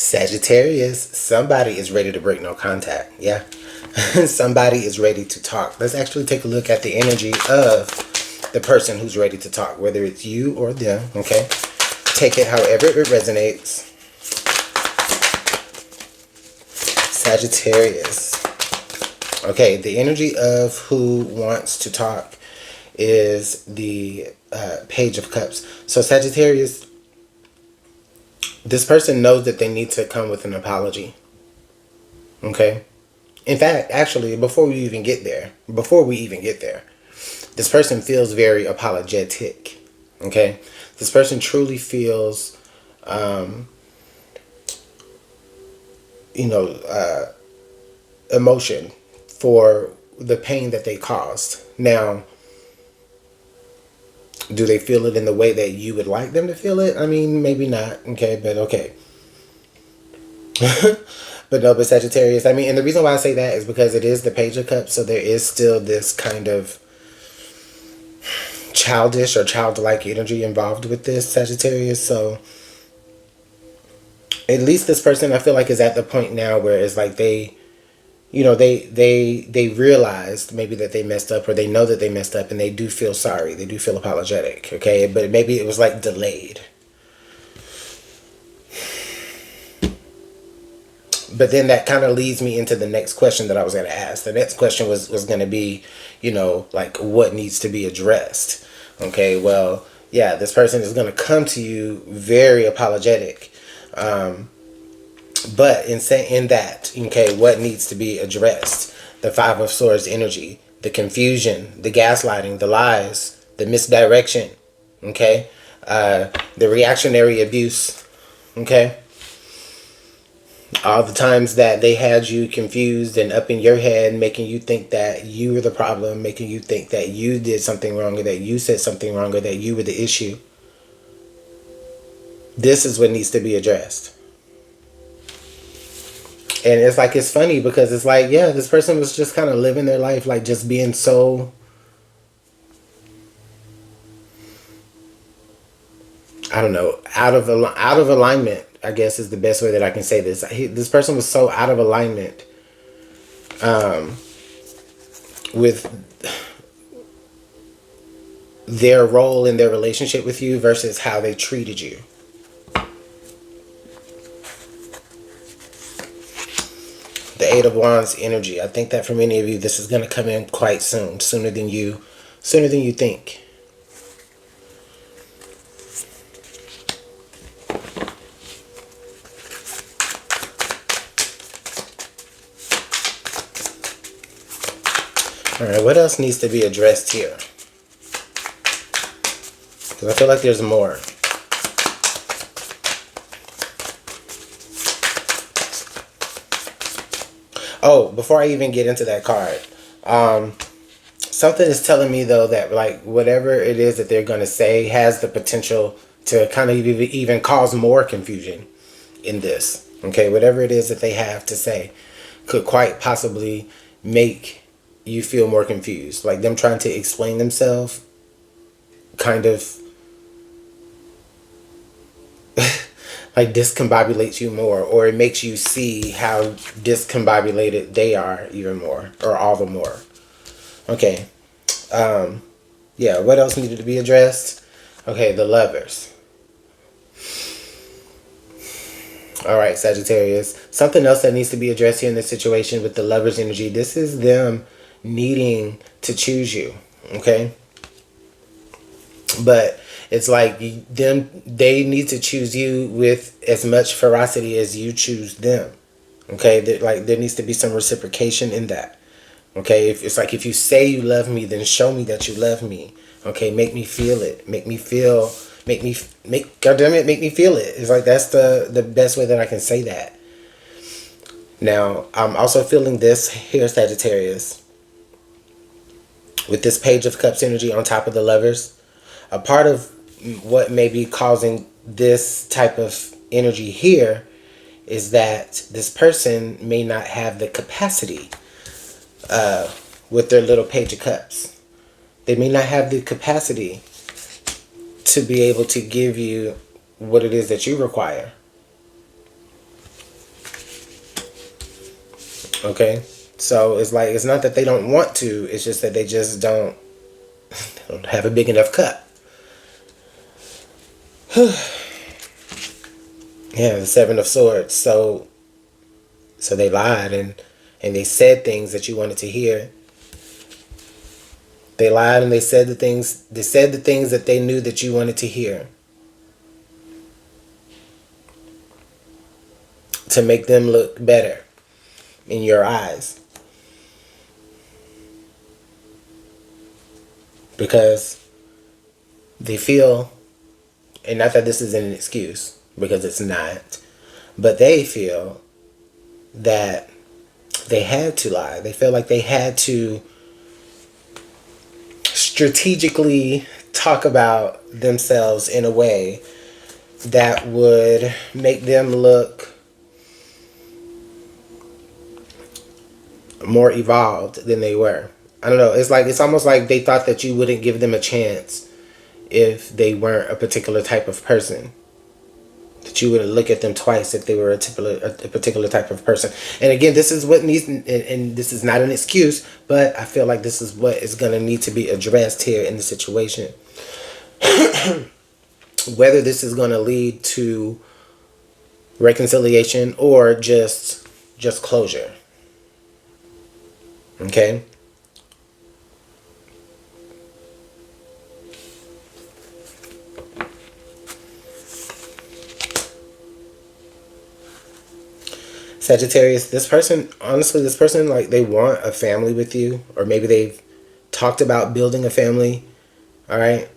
Sagittarius, somebody is ready to break no contact. Yeah. Somebody is ready to talk. Let's actually take a look at the energy of the person who's ready to talk, whether it's you or them. Okay. Take it however it resonates. Sagittarius. Okay, the energy of who wants to talk is the Page of Cups. So Sagittarius, this person knows that they need to come with an apology. Okay? In fact, actually, before we even get there, this person feels very apologetic. Okay? This person truly feels, emotion for the pain that they caused. Now, do they feel it in the way that you would like them to feel it? I mean, maybe not. Okay, but okay. But no, but Sagittarius, I mean, and the reason why I say that is because it is the Page of Cups, so there is still this kind of childish or childlike energy involved with this Sagittarius. So at least this person, I feel like, is at the point now where it's like they realized maybe that they messed up, or they know that they messed up, and they do feel sorry. They do feel apologetic. Okay, but maybe it was like delayed. But then that kind of leads me into the next question that I was going to ask. The next question was going to be, like, what needs to be addressed? Okay, well, yeah, this person is going to come to you very apologetic. But in saying that, okay, what needs to be addressed? The Five of Swords energy, the confusion, the gaslighting, the lies, the misdirection, okay? The reactionary abuse, okay? All the times that they had you confused and up in your head, making you think that you were the problem, making you think that you did something wrong, or that you said something wrong, or that you were the issue. This is what needs to be addressed. And it's like, it's funny because it's like, yeah, this person was just kind of living their life, like just being so, I don't know, out of alignment, I guess is the best way that I can say this. This person was so out of alignment with their role in their relationship with you versus how they treated you. The Eight of Wands energy. I think that for many of you, this is going to come in quite soon, sooner than you think. All right, what else needs to be addressed here? Because I feel like there's more. Oh, before I even get into that card, something is telling me, though, that like whatever it is that they're going to say has the potential to kind of even cause more confusion in this. Okay, whatever it is that they have to say could quite possibly make you feel more confused. Like them trying to explain themselves kind of like discombobulates you more, or it makes you see how discombobulated they are even more, or all the more. Okay. Yeah, what else needed to be addressed? Okay, the Lovers. All right, Sagittarius. Something else that needs to be addressed here in this situation with the Lovers energy. This is them needing to choose you, okay? But it's like they need to choose you with as much ferocity as you choose them, okay? There needs to be some reciprocation in that, okay? It's like, if you say you love me, then show me that you love me, okay? Make me feel it. Make me feel it. It's like, that's the best way that I can say that. Now, I'm also feeling this here, Sagittarius, with this Page of Cups energy on top of the Lovers. A part of what may be causing this type of energy here is that this person may not have the capacity with their little Page of Cups. They may not have the capacity to be able to give you what it is that you require. Okay? So it's like, it's not that they don't want to, it's just that they just don't have a big enough cup. Yeah, the Seven of Swords. So they lied, and they said things that you wanted to hear. They lied and they said the things that they knew that you wanted to hear, to make them look better in your eyes. Because they feel, and not that this is an excuse, because it's not, but they feel that they had to lie. They feel like they had to strategically talk about themselves in a way that would make them look more evolved than they were. I don't know. It's almost like they thought that you wouldn't give them a chance if they weren't a particular type of person. That you wouldn't look at them twice if they were a particular type of person. And again, this is what needs, and this is not an excuse, but I feel like this is what is going to need to be addressed here in the situation. Whether this is going to lead to reconciliation or just closure. Okay? Sagittarius, this person, honestly, like, they want a family with you, or maybe they've talked about building a family. All right?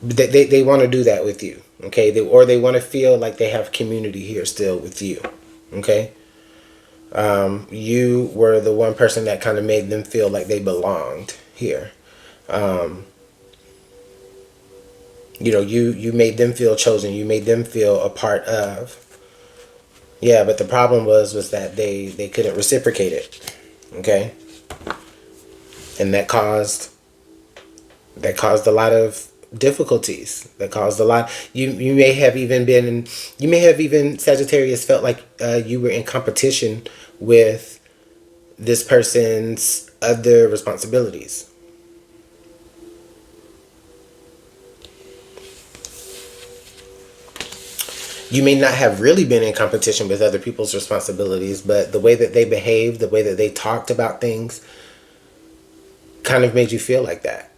They want to do that with you. Okay? They want to feel like they have community here still with you. Okay? You were the one person that kind of made them feel like they belonged here. You made them feel chosen. You made them feel a part of. Yeah, but the problem was that they couldn't reciprocate it. Okay? And that caused a lot of difficulties. That caused a lot. You may have even Sagittarius felt like you were in competition with this person's other responsibilities. You may not have really been in competition with other people's responsibilities, but the way that they behaved, the way that they talked about things, kind of made you feel like that.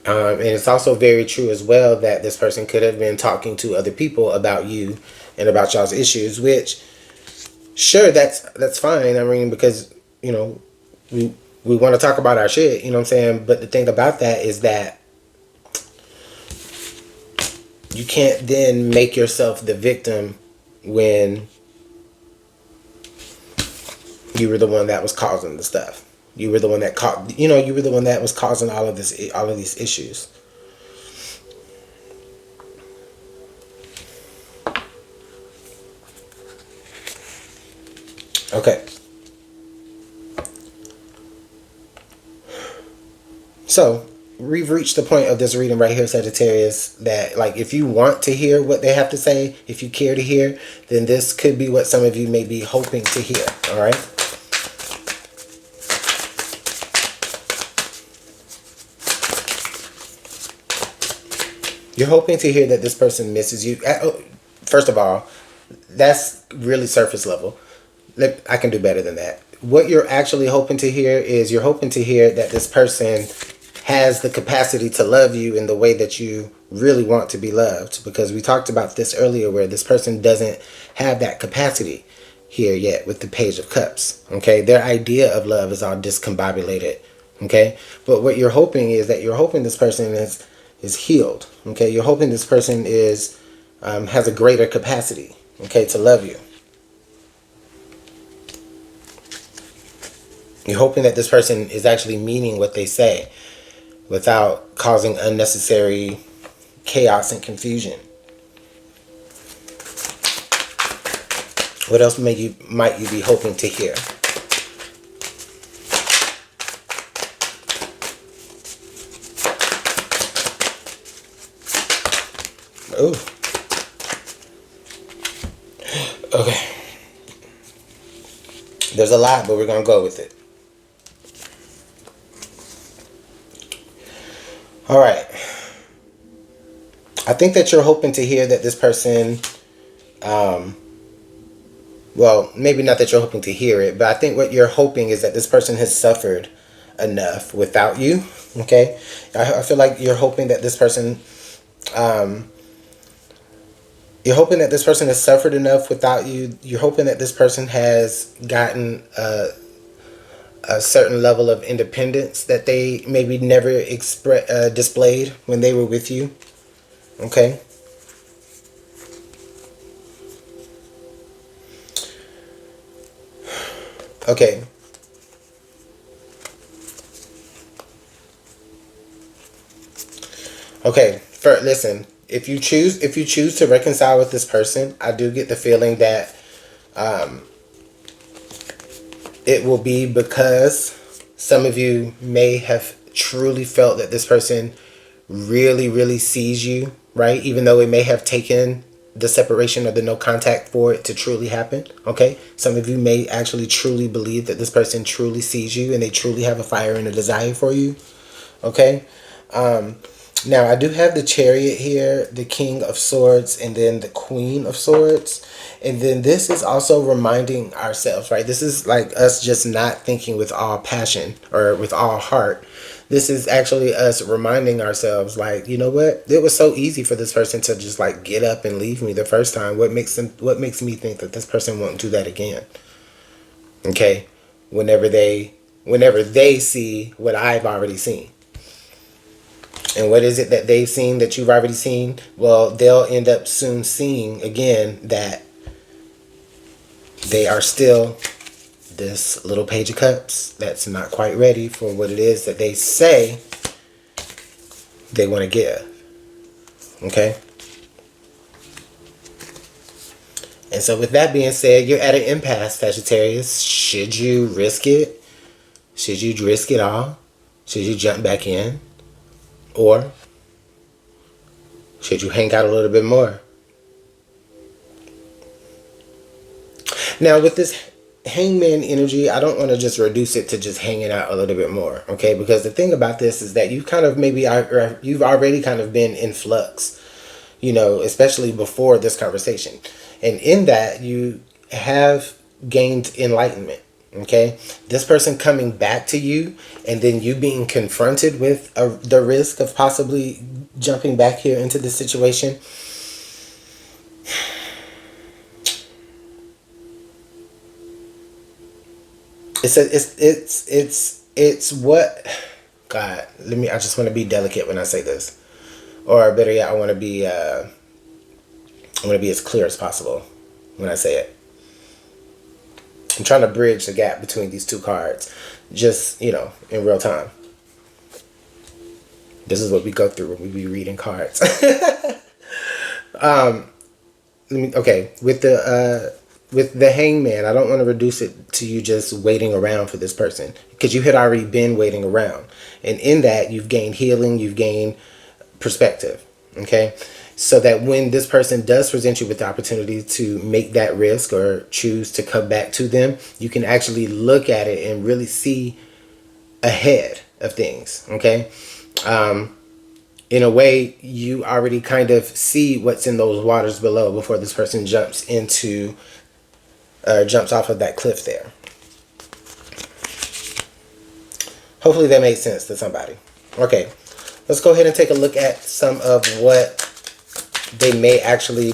And it's also very true as well that this person could have been talking to other people about you and about y'all's issues, which, sure, that's fine. I mean, because, we want to talk about our shit, you know what I'm saying? But the thing about that is that you can't then make yourself the victim when you were the one that was causing the stuff. You were the one that you were the one that was causing all of these issues. Okay. So, we've reached the point of this reading right here, Sagittarius, that, like, if you want to hear what they have to say, if you care to hear, then this could be what some of you may be hoping to hear. All right? You're hoping to hear that this person misses you. First of all, that's really surface level. I can do better than that. What you're actually hoping to hear is you're hoping to hear that this person has the capacity to love you in the way that you really want to be loved. Because we talked about this earlier, where this person doesn't have that capacity here yet with the Page of Cups. Okay? Their idea of love is all discombobulated. Okay? But what you're hoping is that this person is healed. Okay? You're hoping this person has a greater capacity, okay, to love you. You're hoping that this person is actually meaning what they say without causing unnecessary chaos and confusion. What else might you be hoping to hear? Ooh. Okay. There's a lot, but we're going to go with it. All right. I think that you're hoping to hear that this person, well, maybe not that you're hoping to hear it, but I think what you're hoping is that this person has suffered enough without you. Okay. I feel like you're hoping that this person, you're hoping that this person has suffered enough without you. You're hoping that this person has gotten a certain level of independence that they maybe never displayed when they were with you. Okay. Okay. Okay. Listen. If you choose to reconcile with this person, I do get the feeling that it will be because some of you may have truly felt that this person really, really sees you, right? Even though it may have taken the separation or the no contact for it to truly happen, okay? Some of you may actually truly believe that this person truly sees you and they truly have a fire and a desire for you, okay? Now, I do have the Chariot here, the King of Swords, and then the Queen of Swords. And then this is also reminding ourselves, right? This is like us just not thinking with all passion or with all heart. This is actually us reminding ourselves, like, you know what? It was so easy for this person to just like get up and leave me the first time. What makes me think that this person won't do that again? Okay? Whenever they see what I've already seen. And what is it that they've seen that you've already seen? Well, they'll end up soon seeing again that they are still this little Page of Cups that's not quite ready for what it is that they say they want to give. Okay? And so with that being said, you're at an impasse, Sagittarius. Should you risk it? Should you risk it all? Should you jump back in? Or should you hang out a little bit more? Now, with this Hangman energy, I don't want to just reduce it to just hanging out a little bit more, okay? Because the thing about this is that you kind of you've already kind of been in flux, you know, especially before this conversation. And in that, you have gained enlightenment. Okay, this person coming back to you and then you being confronted with the risk of possibly jumping back here into this situation. It's what, God, I just want to be delicate when I say this, or better yet, I want to be as clear as possible when I say it. I'm trying to bridge the gap between these two cards, just, you know, in real time. This is what we go through when we be reading cards. Okay, with the Hangman, I don't want to reduce it to you just waiting around for this person, because you had already been waiting around, and in that you've gained healing, you've gained perspective. Okay. So that when this person does present you with the opportunity to make that risk or choose to come back to them, you can actually look at it and really see ahead of things. Okay. In a way, you already kind of see what's in those waters below before this person jumps off of that cliff there. Hopefully that made sense to somebody. Okay. Let's go ahead and take a look at some of what they may actually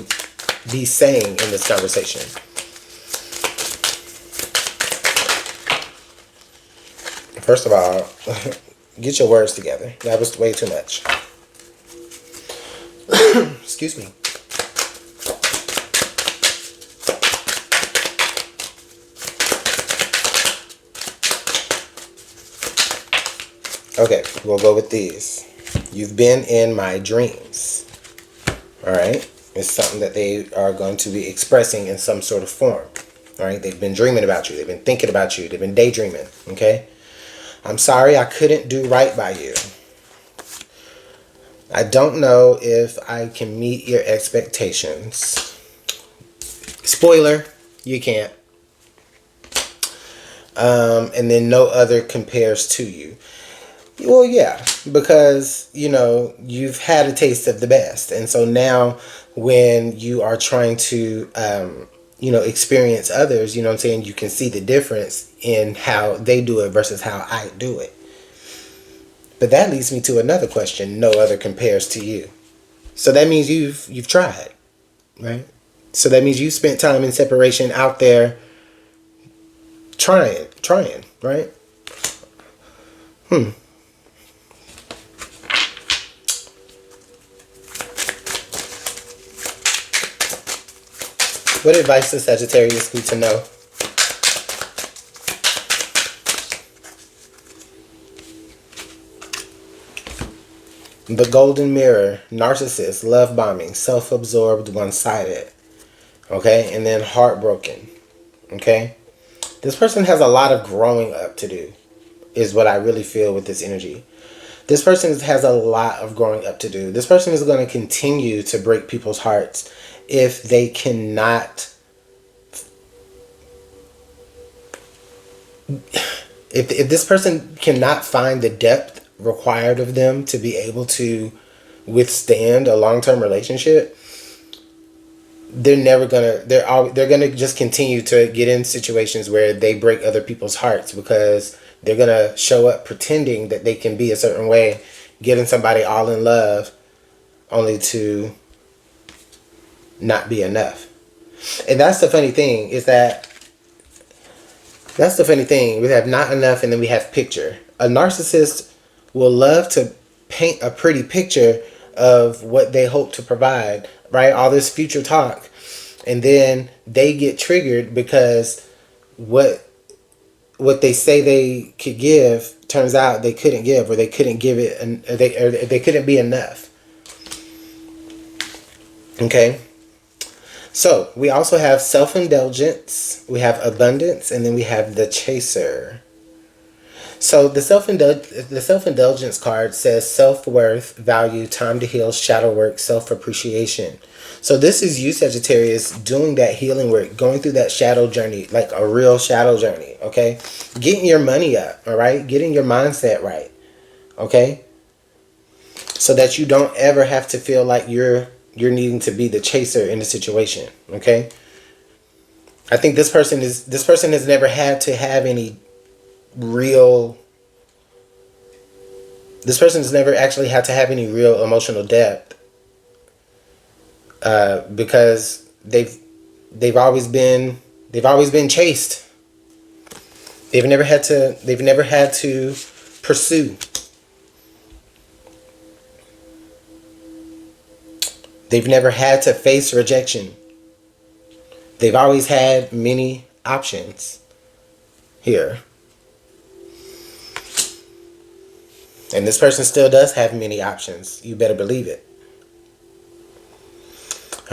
be saying in this conversation. First of all, get your words together. That was way too much. Excuse me. Okay, we'll go with these. You've been in my dreams. All right. It's something that they are going to be expressing in some sort of form. All right. They've been dreaming about you. They've been thinking about you. They've been daydreaming. Okay. I'm sorry I couldn't do right by you. I don't know if I can meet your expectations. Spoiler, you can't. And then no other compares to you. Well, yeah, because, you've had a taste of the best. And so now when you are trying to, experience others, what I'm saying, you can see the difference in how they do it versus how I do it. But that leads me to another question. No other compares to you. So that means you've tried, right? So that means you spent time in separation out there trying, right? What advice does Sagittarius need to know? The golden mirror, narcissist, love bombing, self-absorbed, one-sided. Okay? And then heartbroken. Okay? This person has a lot of growing up to do, is what I really feel with this energy. This person has a lot of growing up to do. This person is going to continue to break people's hearts if they cannot... If this person cannot find the depth required of them to be able to withstand a long-term relationship, they're gonna just continue to get in situations where they break other people's hearts, because they're gonna show up pretending that they can be a certain way, getting somebody all in love, only to not be enough. And that's the funny thing, we have not enough, and then we have picture. A narcissist will love to paint a pretty picture of what they hope to provide, right? All this future talk. And then they get triggered because what they say they could give turns out they couldn't give, or they couldn't give it, and they couldn't be enough. Okay? So, we also have self-indulgence, we have abundance, and then we have the chaser. So, the self-indulgence card says self-worth, value, time to heal, shadow work, self-appreciation. So, this is you, Sagittarius, doing that healing work, going through that shadow journey, like a real shadow journey, okay? Getting your money up, all right? Getting your mindset right, okay? So that you don't ever have to feel like you're needing to be the chaser in the situation, okay? I think this person has never had to have any real... This person has never actually had to have any real emotional depth, because they've always been chased. They've never had to pursue. They've never had to face rejection. They've always had many options here. And this person still does have many options. You better believe it.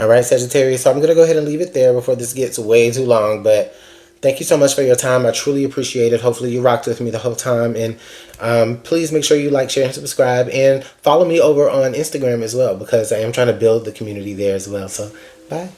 Alright, Sagittarius. So I'm going to go ahead and leave it there before this gets way too long. But thank you so much for your time. I truly appreciate it. Hopefully you rocked with me the whole time. And please make sure you like, share, and subscribe. And follow me over on Instagram as well, because I am trying to build the community there as well. So, bye.